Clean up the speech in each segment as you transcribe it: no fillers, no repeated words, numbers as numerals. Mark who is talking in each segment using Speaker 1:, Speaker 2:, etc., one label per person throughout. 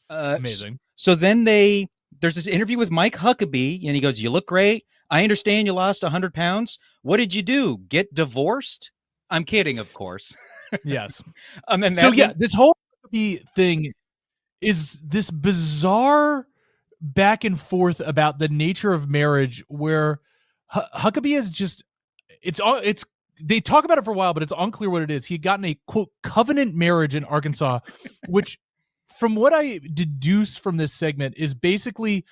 Speaker 1: Amazing.
Speaker 2: So then there's this interview with Mike Huckabee, and he goes, "You look great. I understand you lost 100 pounds. What did you do? Get divorced?" I'm kidding, of course.
Speaker 1: Yes.
Speaker 2: And then
Speaker 1: So
Speaker 2: that
Speaker 1: yeah,
Speaker 2: leads.
Speaker 1: this whole thing is this bizarre back and forth about the nature of marriage, where Huckabee is just it's they talk about it for a while, but it's unclear what it is. He had gotten a quote covenant marriage in Arkansas, which, from what I deduce from this segment, is basically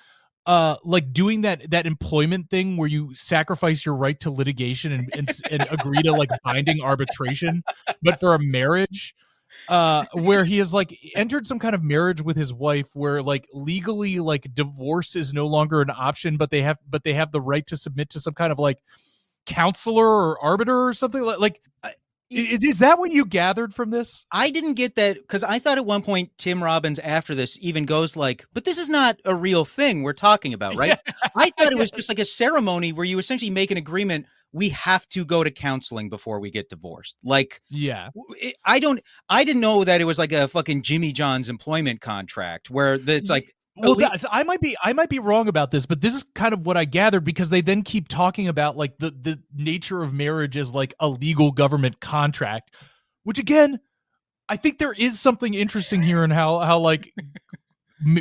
Speaker 1: like doing that employment thing where you sacrifice your right to litigation and agree to like binding arbitration, but for a marriage, where he has like entered some kind of marriage with his wife where like legally like divorce is no longer an option, but they have the right to submit to some kind of like counselor or arbiter or something like is that what you gathered from this?
Speaker 2: I didn't get that, because I thought at one point Tim Robbins after this even goes like, "But this is not a real thing we're talking about, right?" I thought it was just like a ceremony where you essentially make an agreement. We have to go to counseling before we get divorced. Like,
Speaker 1: Yeah.
Speaker 2: I didn't know that it was like a fucking Jimmy John's employment contract where it's like,
Speaker 1: well, I might be wrong about this, but this is kind of what I gathered, because they then keep talking about like the nature of marriage as like a legal government contract, which again, I think there is something interesting here in how like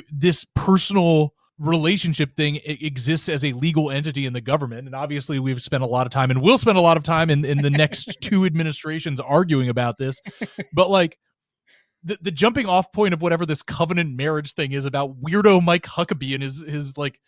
Speaker 1: this personal relationship thing exists as a legal entity in the government. And obviously we've spent a lot of time and will spend a lot of time in the next two administrations arguing about this, but like the jumping off point of whatever this covenant marriage thing is about weirdo Mike Huckabee and his like,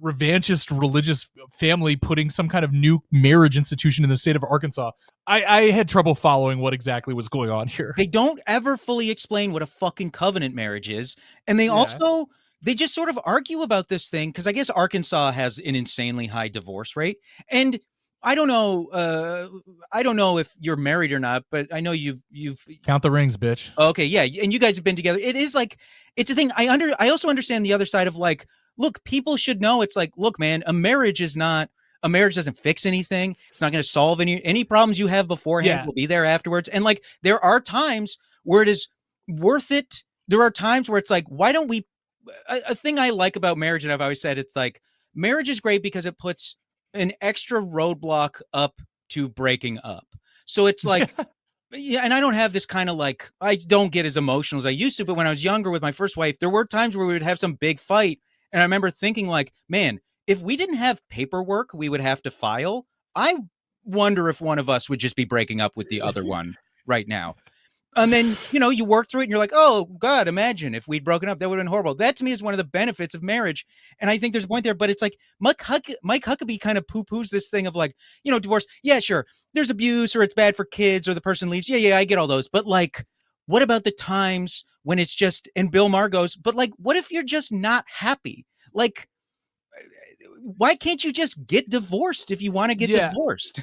Speaker 1: revanchist religious family putting some kind of new marriage institution in the state of Arkansas. I had trouble following what exactly was going on here.
Speaker 2: They don't ever fully explain what a fucking covenant marriage is. And they just sort of argue about this thing, because I guess Arkansas has an insanely high divorce rate. And I don't know if you're married or not, but I know you've
Speaker 1: count the rings, bitch.
Speaker 2: Okay, yeah, and you guys have been together. It is like, it's a thing. I also understand the other side of like, look, people should know. It's like, look, man, a marriage doesn't fix anything. It's not going to solve any problems you have beforehand. Will be there afterwards. And like, there are times where it is worth it. There are times where it's like, why don't we? A thing I like about marriage, and I've always said, it's like, marriage is great because it puts an extra roadblock up to breaking up. So it's like, yeah, and I don't have this kind of like, I don't get as emotional as I used to, but when I was younger with my first wife, there were times where we would have some big fight. And I remember thinking like, man, if we didn't have paperwork we would have to file, I wonder if one of us would just be breaking up with the other one right now. And then, you work through it and you're like, oh God, imagine if we'd broken up, that would have been horrible. That to me is one of the benefits of marriage. And I think there's a point there, but it's like Mike Huckabee kind of poo-poos this thing of like, divorce. Yeah, sure. There's abuse, or it's bad for kids, or the person leaves. Yeah, I get all those. But like, what about the times when it's just, and Bill Maher goes, but like, what if you're just not happy? Like, why can't you just get divorced if you want to get divorced?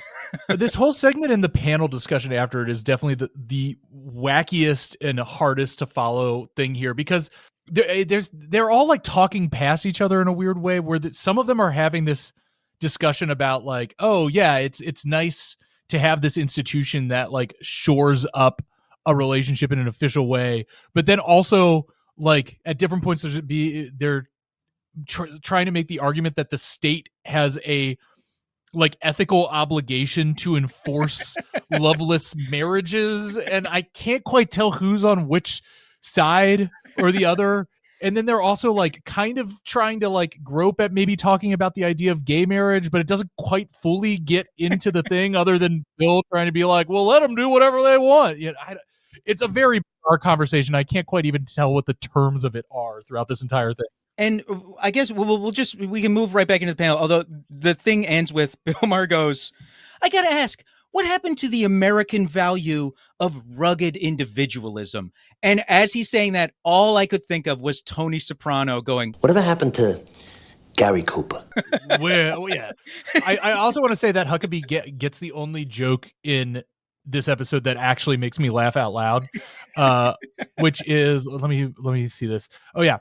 Speaker 1: This whole segment and the panel discussion after it is definitely the wackiest and hardest to follow thing here, because they're all like talking past each other in a weird way, where some of them are having this discussion about like, oh yeah, it's nice to have this institution that like shores up a relationship in an official way, but then also like at different points they're trying to make the argument that the state has a like ethical obligation to enforce loveless marriages, and I can't quite tell who's on which side or the other. And then they're also like kind of trying to like grope at maybe talking about the idea of gay marriage, but it doesn't quite fully get into the thing, other than Bill trying to be like, well, let them do whatever they want. It's a very bizarre conversation. I can't quite even tell what the terms of it are throughout this entire thing.
Speaker 2: And I guess we can move right back into the panel. Although the thing ends with Bill Maher goes, I got to ask, what happened to the American value of rugged individualism? And as he's saying that, all I could think of was Tony Soprano going,
Speaker 3: whatever happened to Gary Cooper?
Speaker 1: Well, yeah. I also want to say that Huckabee gets the only joke in this episode that actually makes me laugh out loud, which is, let me see this. Oh yeah.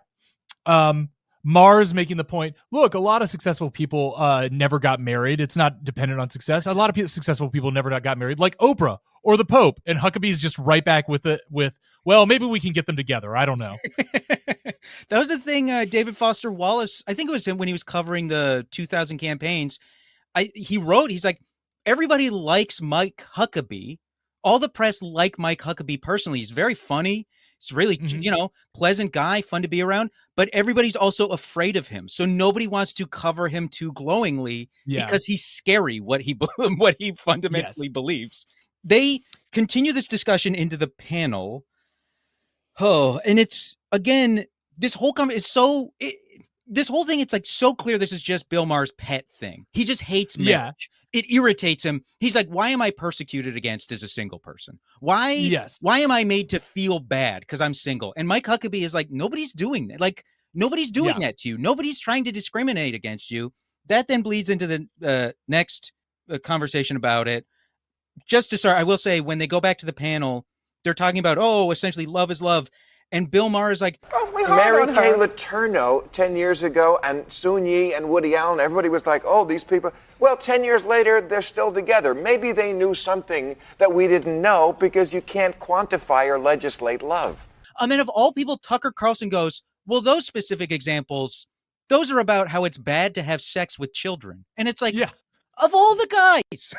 Speaker 1: Mars making the point, look, a lot of successful people never got married. It's not dependent on success. A lot of successful people never got married, like Oprah or the Pope. And Huckabee's just right back with well, maybe we can get them together. I don't know.
Speaker 2: That was the thing. David Foster Wallace, I think it was him when he was covering the 2000 campaigns. He's like, everybody likes Mike Huckabee. All the press like Mike Huckabee personally. He's very funny. He's really, pleasant guy, fun to be around, but everybody's also afraid of him. So nobody wants to cover him too glowingly because he's scary, what he fundamentally believes. They continue this discussion into the panel. Oh, and it's, again, this whole thing, it's like so clear this is just Bill Maher's pet thing. He just hates marriage. It irritates him. He's like, why am I persecuted against as a single person? Why am I made to feel bad because I'm single? And Mike Huckabee is like, nobody's doing that. Like, nobody's doing that to you. Nobody's trying to discriminate against you. That then bleeds into the next conversation about it. Just to start, I will say, when they go back to the panel, they're talking about, essentially love is love. And Bill Maher is like,
Speaker 4: Mary Kay Letourneau 10 years ago, and Soon Yi and Woody Allen, everybody was like, these people. Well, 10 years later, they're still together. Maybe they knew something that we didn't know because you can't quantify or legislate love.
Speaker 2: And then of all people, Tucker Carlson goes, well, those specific examples, those are about how it's bad to have sex with children. And it's like, of all the guys.